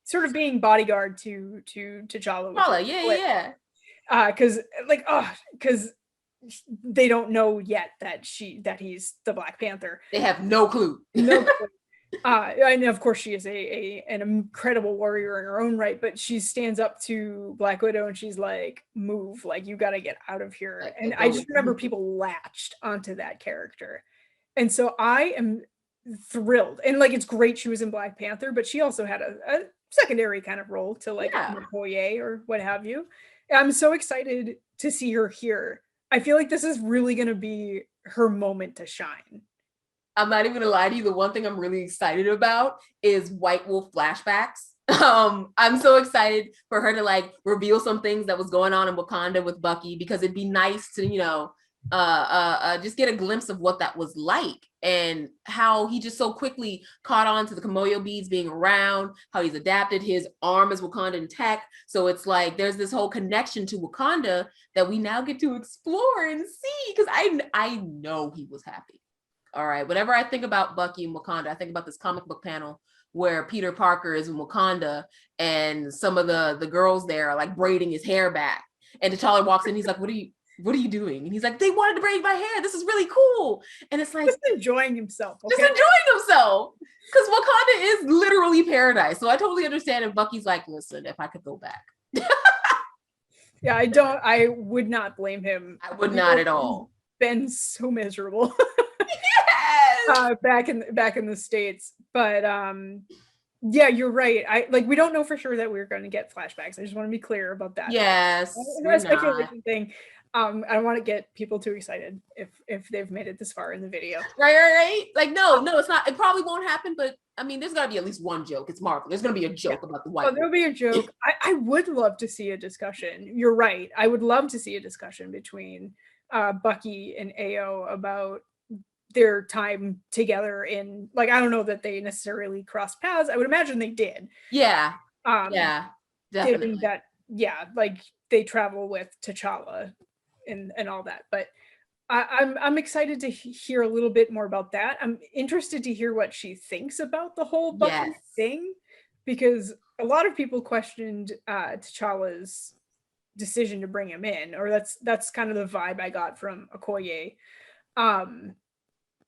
sort of being bodyguard to T'Challa. Because they don't know yet that he's the Black Panther. They have no clue. And of course she is an incredible warrior in her own right, but she stands up to Black Widow and she's like, move, like you got to get out of here. And I just remember people latched onto that character. And so I am thrilled. And like, it's great she was in Black Panther, but she also had a secondary kind of role to like Okoye or what have you. I'm so excited to see her here. I feel like this is really going to be her moment to shine. I'm not even gonna lie to you. The one thing I'm really excited about is White Wolf flashbacks. I'm so excited for her to like reveal some things that was going on in Wakanda with Bucky, because it'd be nice to, just get a glimpse of what that was like, and how he just so quickly caught on to the kimoyo beads being around, how he's adapted, his arm is Wakandan tech. So it's like there's this whole connection to Wakanda that we now get to explore and see, because I know he was happy. All right. Whenever I think about Bucky and Wakanda, I think about this comic book panel where Peter Parker is in Wakanda and some of the girls there are like braiding his hair back. And T'Challa walks in, he's like, what are you doing? And he's like, they wanted to braid my hair. This is really cool. And it's like, just enjoying himself. Okay? Just enjoying himself. Because Wakanda is literally paradise. So I totally understand if Bucky's like, listen, if I could go back. Yeah, I would not blame him. I would not at all. Been so miserable. Yes. Back in the States. But Yeah, you're right. We don't know for sure that we're going to get flashbacks. I just want to be clear about that. Yes, It's we're a not. speculation thing. I don't want to get people too excited if they've made it this far in the video. Right. Like, no, it's not. It probably won't happen, but I mean, there's gotta be at least one joke. It's Marvel. There's gonna be a Yeah. joke about the Oh, white. there'll be a joke. I would love to see a discussion. You're right. I would love to see a discussion between Bucky and AO about their time together in, like, I don't know that they necessarily crossed paths. I would imagine they did. Yeah, Um, Given definitely. that, yeah, like they travel with T'Challa and all that. But I'm excited to hear a little bit more about that. I'm interested to hear what she thinks about the whole Bucky Yes. thing, because a lot of people questioned T'Challa's decision to bring him in, or that's kind of the vibe I got from Okoye.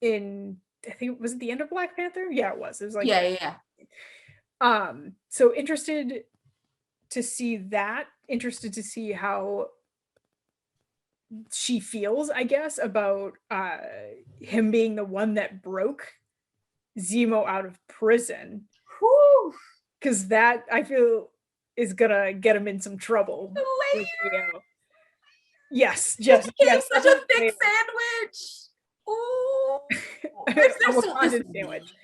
In, I think, was it the end of Black Panther? Yeah, it was. It was like Yeah. so interested to see that. Interested to see how she feels, I guess, about him being the one that broke Zemo out of prison. Because that, I feel, is gonna get him in some trouble. Yes, just yes. Such a thick layer. sandwich. Ooh, A Wakandan sandwich.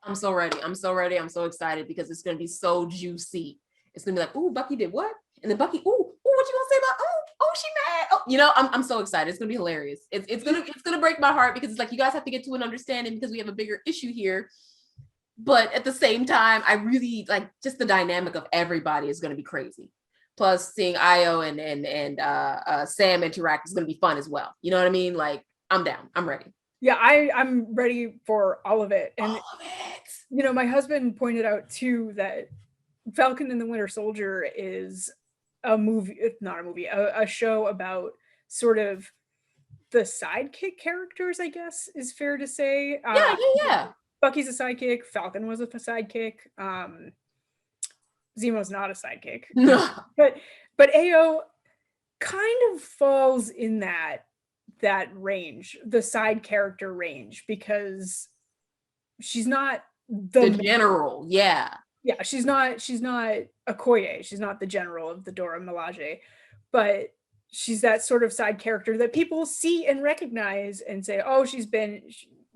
I'm so ready. I'm so ready. I'm so excited because it's gonna be so juicy. It's gonna be like, ooh, Bucky did what? And then Bucky, ooh, what you gonna say about? Oh, she mad. Oh, I'm so excited. It's gonna be hilarious. It's gonna break my heart because it's like you guys have to get to an understanding because we have a bigger issue here. But at the same time, I really like just the dynamic of everybody is gonna be crazy. Plus, seeing Io and Sam interact is gonna be fun as well. You know what I mean? Like, I'm down. I'm ready. Yeah, I'm ready for all of it. And all of it. You know, my husband pointed out too that Falcon and the Winter Soldier is a movie, not a movie, a show about sort of the sidekick characters, I guess is fair to say. Yeah. Bucky's a sidekick. Falcon was a sidekick. Zemo's not a sidekick. No. But AO kind of falls in that range, the side character range, because she's not the general. Yeah, she's not Okoye. She's not the general of the Dora Milaje, but she's that sort of side character that people see and recognize and say, oh, she's been,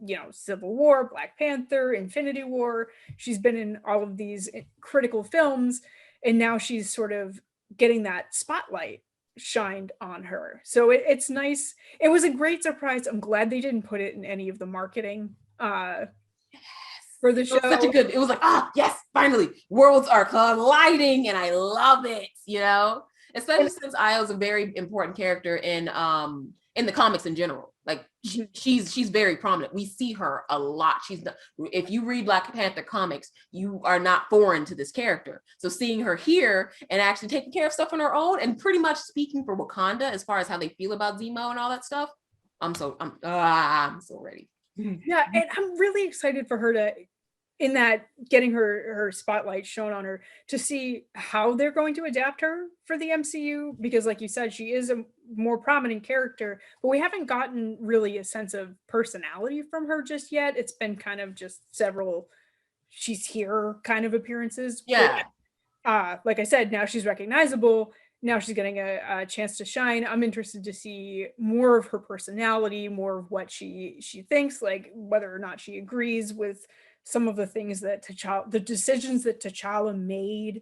you know, Civil War, Black Panther, Infinity War. She's been in all of these critical films, and now she's sort of getting that spotlight shined on her. So it's nice. It was a great surprise. I'm glad they didn't put it in any of the marketing for the show. It was such a good, it was like, yes, finally, worlds are colliding, and I love it, you know, especially since Io's a very important character in the comics in general. Like, she's very prominent. We see her a lot. If you read Black Panther comics, you are not foreign to this character. So seeing her here and actually taking care of stuff on her own and pretty much speaking for Wakanda as far as how they feel about Zemo and all that stuff, I'm so ready. Yeah, and I'm really excited for her to, in that, getting her spotlight shown on her, to see how they're going to adapt her for the MCU, because like you said, she is a more prominent character, but we haven't gotten really a sense of personality from her just yet. It's been kind of just several she's here kind of appearances. Yeah. Like I said, now she's recognizable. Now she's getting a chance to shine. I'm interested to see more of her personality, more of what she thinks, like whether or not she agrees with some of the things that the decisions that T'Challa made,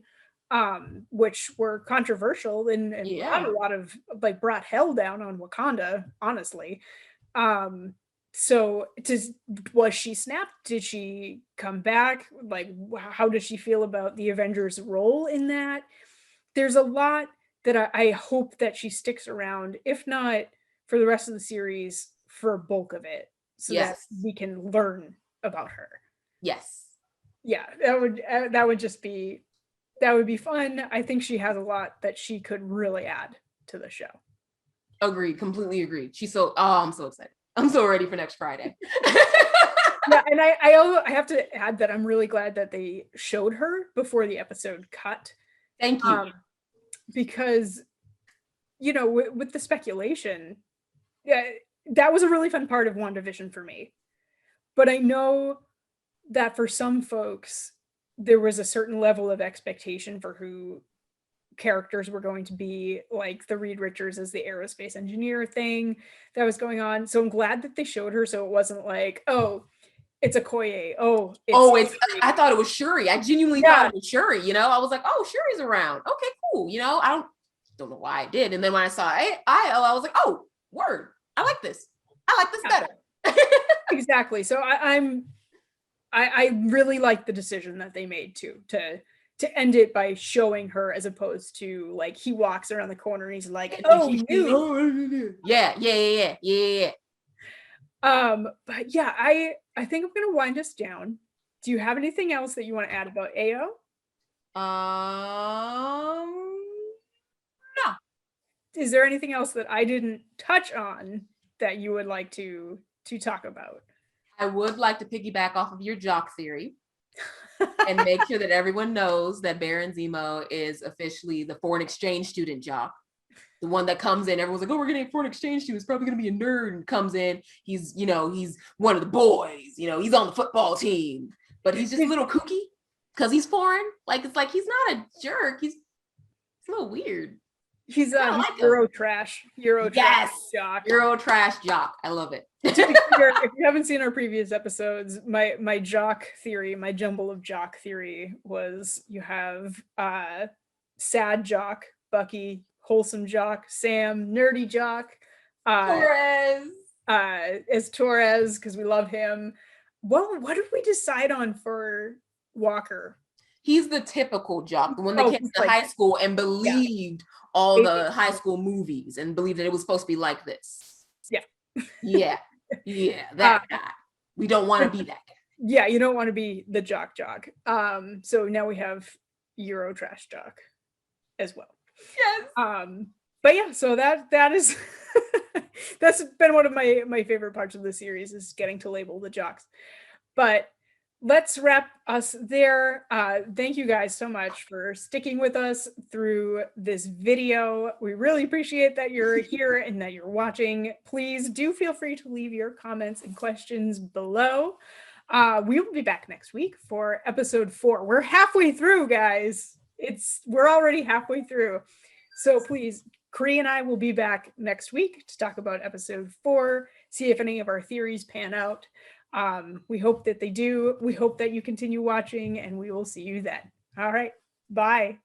which were controversial and brought a lot of, like, brought hell down on Wakanda, honestly. So was she snapped? Did she come back? Like, how does she feel about the Avengers' role in that? There's a lot that I hope that she sticks around, if not for the rest of the series, for a bulk of it, so that we can learn about her. Yes. Yeah, that would just be, that would be fun. I think she has a lot that she could really add to the show. Agreed. Completely agreed. I'm so excited. I'm so ready for next Friday. Yeah, and I have to add that I'm really glad that they showed her before the episode cut. Thank you. Because, you know, with the speculation, yeah, that was a really fun part of WandaVision for me. But I know that for some folks, there was a certain level of expectation for who characters were going to be, like the Reed Richards as the aerospace engineer thing that was going on. So I'm glad that they showed her, so it wasn't like, oh, it's Okoye. I thought it was Shuri. I genuinely thought it was Shuri, you know? I was like, oh, Shuri's around. Okay, cool. You know, I don't know why I did. And then when I saw I was like, oh, word. I like this. I like this better. Exactly. So I really like the decision that they made to end it by showing her, as opposed to like he walks around the corner and he's like, oh, yeah. But yeah, I think I'm gonna wind us down. Do you have anything else that you want to add about AO? No. Is there anything else that I didn't touch on that you would like to talk about? I would like to piggyback off of your jock theory and make sure that everyone knows that Baron Zemo is officially the foreign exchange student jock. The one that comes in, everyone's like, oh, we're getting a foreign exchange student. He's probably going to be a nerd, and comes in. He's one of the boys. He's on the football team, but he's just a little kooky because he's foreign. Like, it's like, he's not a jerk. He's a little weird. He's Euro trash jock. Euro trash jock. I love it. To be clear, if you haven't seen our previous episodes, my jock theory, my jumble of jock theory was you have sad jock, Bucky, wholesome jock, Sam, nerdy jock, Torres. As Torres, because we love him. Well, what did we decide on for Walker? He's the typical jock, the one that came to high school and believed all the high school movies and believed that it was supposed to be like this. Yeah, that guy. We don't want to be that guy. Yeah, you don't want to be the jock. So now we have Euro trash jock as well. Yes. But yeah, so that is that's been one of my favorite parts of the series, is getting to label the jocks. But let's wrap us there. Thank you guys so much for sticking with us through this video. We really appreciate that you're here and that you're watching. Please do feel free to leave your comments and questions below. We will be back next week for episode 4. We're halfway through, guys. We're already halfway through. So please, Cree and I will be back next week to talk about episode 4, see if any of our theories pan out. We hope that they do. We hope that you continue watching, and we will see you then. All right. Bye.